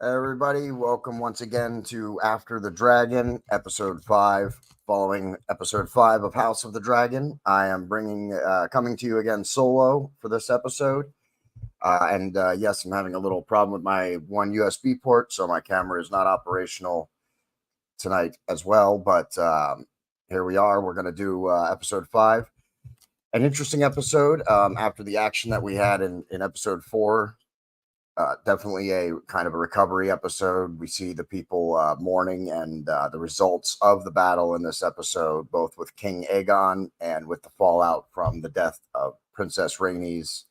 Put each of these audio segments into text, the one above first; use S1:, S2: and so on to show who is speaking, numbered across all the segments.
S1: Everybody, welcome once again to After the Dragon, episode 5. Following episode 5 of House of the Dragon, I am coming to you again solo for this episode. Yes, I'm having a little problem with my one USB port, so my camera is not operational tonight as well. But here we are. We're going to do episode 5. An interesting episode after the action that we had in episode 4. Definitely a kind of a recovery episode. We see the people mourning and the results of the battle in this episode, both with King Aegon and with the fallout from the death of Princess Rhaenys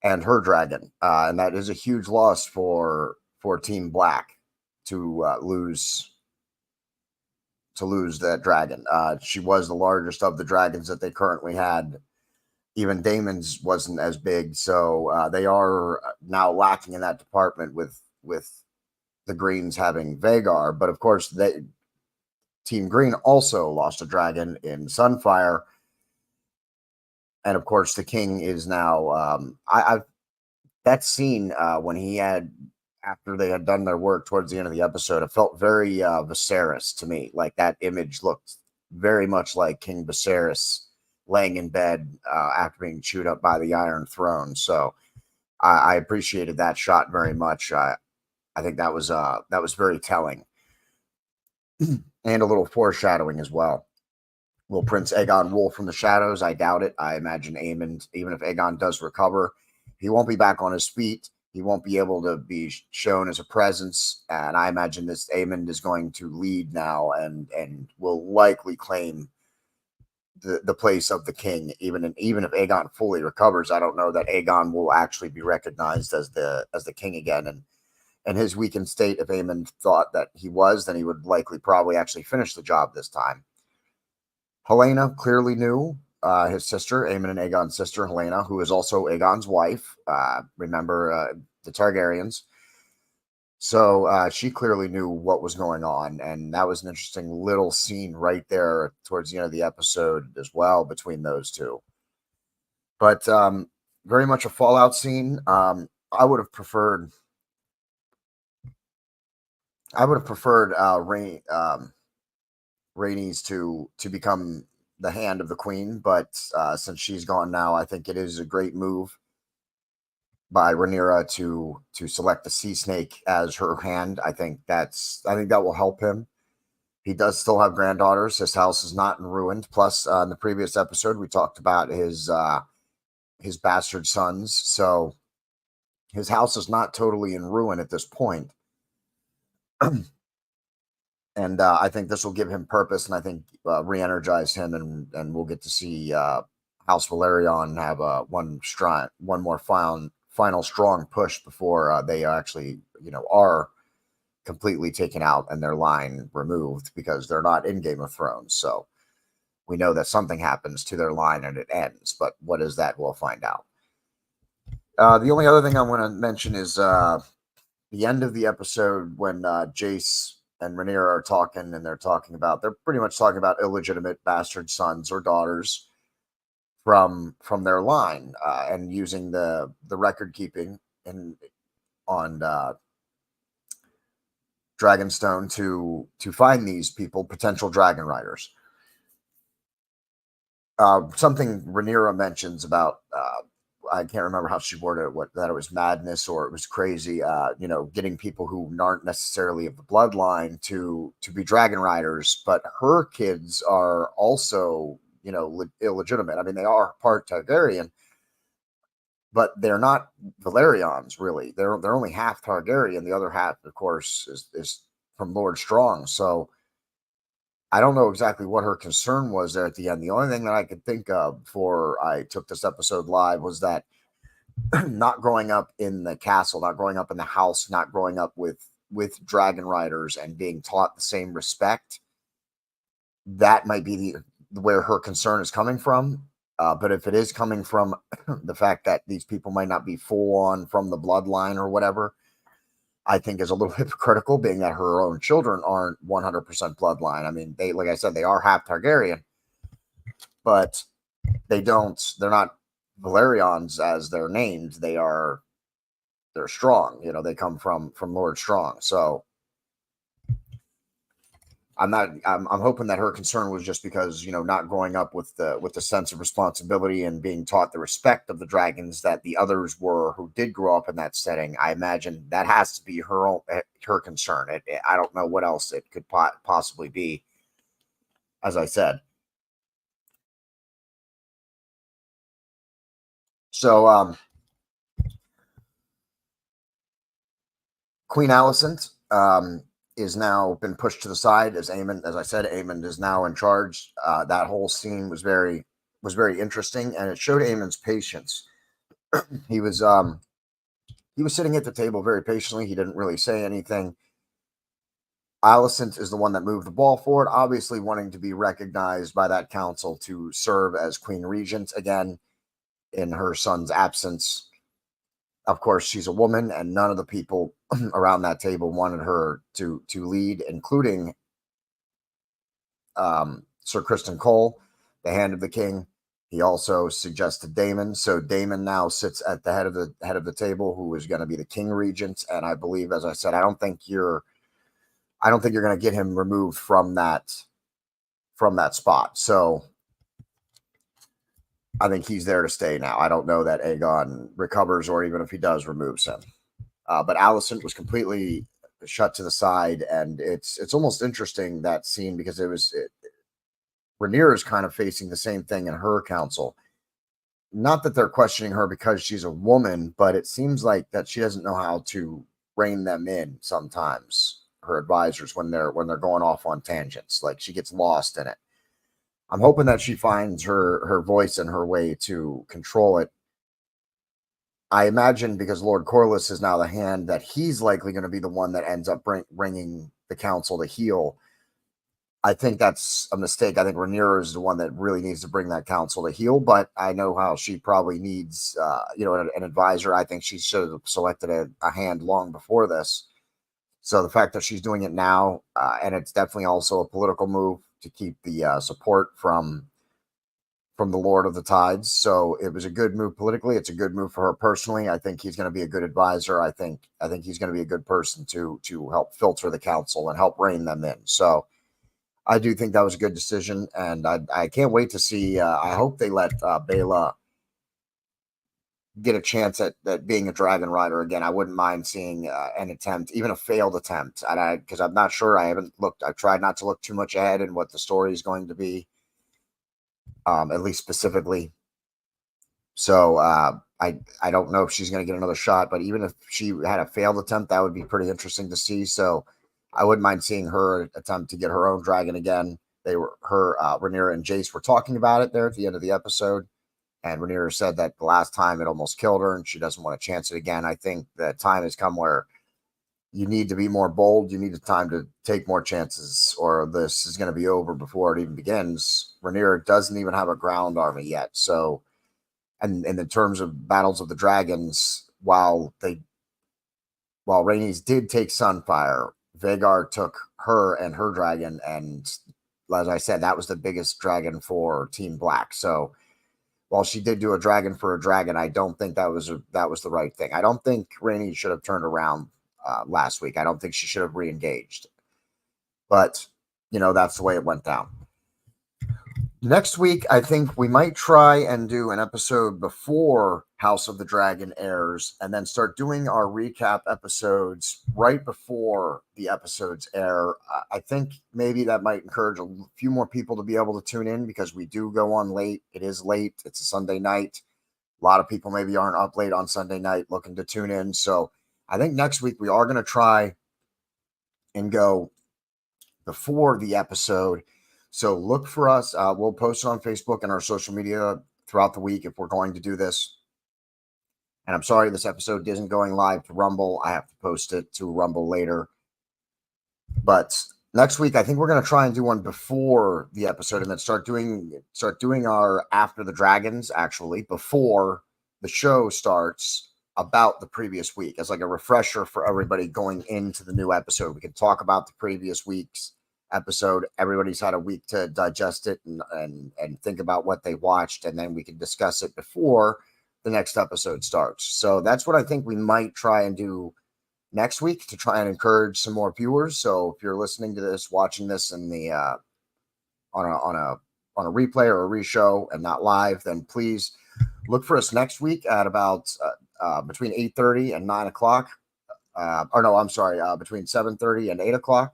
S1: and her dragon. And that is a huge loss for Team Black to lose that dragon. She was the largest of the dragons that they currently had. Even Daemon's wasn't as big, so they are now lacking in that department with the Greens having Vhagar. But of course, Team Green also lost a dragon in Sunfire, and of course, the king is now. That scene when he had after they had done their work towards the end of the episode, it felt very Viserys to me. Like that image looked very much like King Viserys laying in bed after being chewed up by the Iron Throne. So I appreciated that shot very much. I think that was very telling and a little foreshadowing as well. Will Prince Aegon rule from the shadows? I doubt it. I imagine Aemond, even if Aegon does recover, he won't be back on his feet. He won't be able to be shown as a presence. And I imagine this Aemond is going to lead now and will likely claim the place of the king, even if Aegon fully recovers. I don't know that Aegon will actually be recognized as the king again. And his weakened state, if Aemond thought that he was, then he would probably actually finish the job this time. Helaena clearly knew his sister, Aemon and Aegon's sister, Helaena, who is also Aegon's wife. Remember the Targaryens. So she clearly knew what was going on, and that was an interesting little scene right there towards the end of the episode as well between those two. But very much a fallout scene. I would have preferred Rhaenys to become the hand of the queen, but since she's gone now, I think it is a great move by Rhaenyra to select the sea snake as her hand. I think that will help him. He does still have granddaughters. His house is not in ruin. Plus, in the previous episode, we talked about his bastard sons. So his house is not totally in ruin at this point. And I think this will give him purpose, and I think re-energize him, and we'll get to see House Valerion have one more final strong push before they actually, are completely taken out and their line removed, because they're not in Game of Thrones. So we know that something happens to their line and it ends, but what is that? We'll find out. The only other thing I want to mention is the end of the episode when Jace and Rhaenyra are talking, and they're pretty much talking about illegitimate bastard sons or daughters from their line, and using the record keeping on Dragonstone to find these people, potential dragon riders. Something Rhaenyra mentions about I can't remember how she worded it, what that it was madness or it was crazy. Getting people who aren't necessarily of the bloodline to be dragon riders, but her kids are also illegitimate. I mean, they are part Targaryen, but they're not Valerians really. They're only half Targaryen. The other half, of course, is from Lord Strong. So I don't know exactly what her concern was there at the end. The only thing that I could think of before I took this episode live was that not growing up in the castle, not growing up in the house, not growing up with dragon riders and being taught the same respect, that might be where her concern is coming from. But if it is coming from the fact that these people might not be full on from the bloodline or whatever, I think is a little hypocritical, being that her own children aren't 100% bloodline. I mean, like I said, they are half Targaryen, but they're not Valerians as they're named. They're strong. They come from Lord Strong. So I'm hoping that her concern was just because, not growing up with the sense of responsibility and being taught the respect of the dragons that the others were who did grow up in that setting. I imagine that has to be her concern. I don't know what else it could possibly be, as I said. So, Queen Alicent is now been pushed to the side as Aemond. As I said, Aemond is now in charge. That whole scene was very interesting, and it showed Aemond's patience. He was sitting at the table very patiently. He didn't really say anything. Alicent is the one that moved the ball forward, obviously wanting to be recognized by that council to serve as Queen Regent again in her son's absence. Of course, she's a woman, and none of the people around that table wanted her to lead, including Sir Kristen Cole, the Hand of the King. He also suggested Daemon. So Daemon now sits at the head of the table, who is going to be the King Regent. And I believe, as I said, I don't think you're going to get him removed from that spot. So I think he's there to stay now. I don't know that Aegon recovers, or even if he does, removes him. But Alicent was completely shut to the side, and it's almost interesting, that scene, because Rhaenyra is kind of facing the same thing in her council. Not that they're questioning her because she's a woman, but it seems like that she doesn't know how to rein them in sometimes, her advisors, when they're going off on tangents. Like, she gets lost in it. I'm hoping that she finds her voice and her way to control it. I imagine, because Lord Corlys is now the hand, that he's likely going to be the one that ends up bringing the council to heel. I think that's a mistake. I think Rhaenyra is the one that really needs to bring that council to heel, but I know how she probably needs, an advisor. I think she should have selected a hand long before this. So the fact that she's doing it now, and it's definitely also a political move to keep the support from the Lord of the Tides. So it was a good move politically. It's a good move for her personally. I think he's going to be a good advisor. I think he's going to be a good person to help filter the council and help rein them in. So I do think that was a good decision, and I can't wait to see. I hope they let Bela get a chance at being a dragon rider again. I wouldn't mind seeing an attempt, even a failed attempt. And because I'm not sure, I haven't looked. I've tried not to look too much ahead in what the story is going to be, at least specifically. So I don't know if she's going to get another shot, but even if she had a failed attempt, that would be pretty interesting to see. So I wouldn't mind seeing her attempt to get her own dragon again. Rhaenyra and Jace were talking about it there at the end of the episode. And Rhaenyra said that the last time it almost killed her and she doesn't want to chance it again. I think the time has come where you need to be more bold. You need the time to take more chances, or this is going to be over before it even begins. Rhaenyra doesn't even have a ground army yet. So, and in terms of battles of the dragons, while Rhaenys did take Sunfire, Vhagar took her and her dragon, and as I said, that was the biggest dragon for Team Black. So while she did do a dragon for a dragon, I don't think that was the right thing. I don't think Rhaenys should have turned around last week. I don't think she should have re-engaged. But, that's the way it went down. Next week, I think we might try and do an episode before House of the Dragon airs and then start doing our recap episodes right before the episodes air. I think maybe that might encourage a few more people to be able to tune in because we do go on late. It is late, it's a Sunday night. A lot of people maybe aren't up late on Sunday night looking to tune in. So I think next week we are going to try and go before the episode. So look for us. We'll post it on Facebook and our social media throughout the week if we're going to do this. And I'm sorry this episode isn't going live to Rumble. I have to post it to Rumble later. But next week, I think we're going to try and do one before the episode and then start doing our After the Dragons, actually, before the show starts, about the previous week as like a refresher for everybody going into the new episode. We can talk about the previous week's episode. Everybody's had a week to digest it and think about what they watched, and then we can discuss it before the next episode starts. So that's what I think we might try and do next week to try and encourage some more viewers. So if you're listening to this, watching this in the on a replay or a reshow and not live, then please look for us next week at about between 8:30 and 9 o'clock. Between 7:30 and 8 o'clock,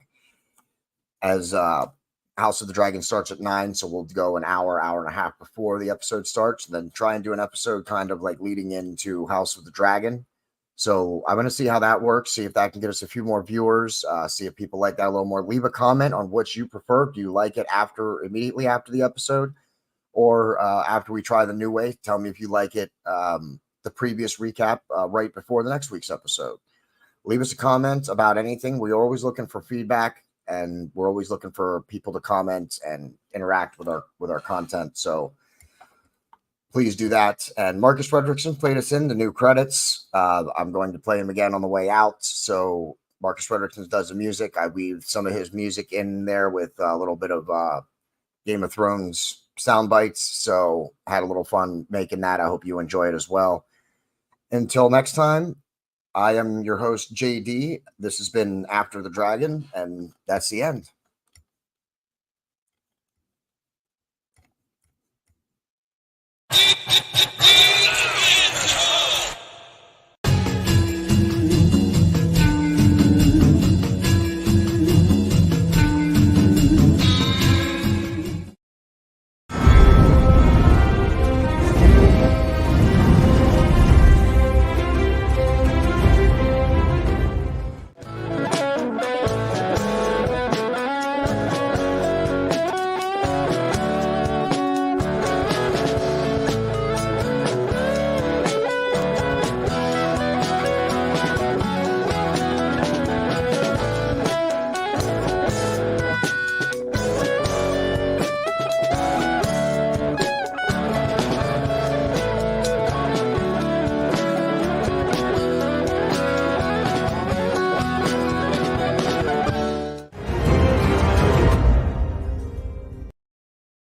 S1: as House of the Dragon starts at 9. So we'll go an hour and a half before the episode starts, and then try and do an episode kind of like leading into House of the Dragon. So I'm going to see how that works, see if that can get us a few more viewers, see if people like that a little more. Leave a comment on what you prefer. Do you like it immediately after the episode, or after we try the new way? Tell me if you like it, the previous recap right before the next week's episode. Leave us a comment about anything. We're always looking for feedback, and we're always looking for people to comment and interact with our content. So please do that. And Marcus Fredrickson played us in the new credits. I'm going to play him again on the way out. So Marcus Fredrickson does the music. I weave some of his music in there with a little bit of Game of Thrones sound bites. So had a little fun making that. I hope you enjoy it as well. Until next time, I am your host, JD. This has been After the Dragon, and that's the end.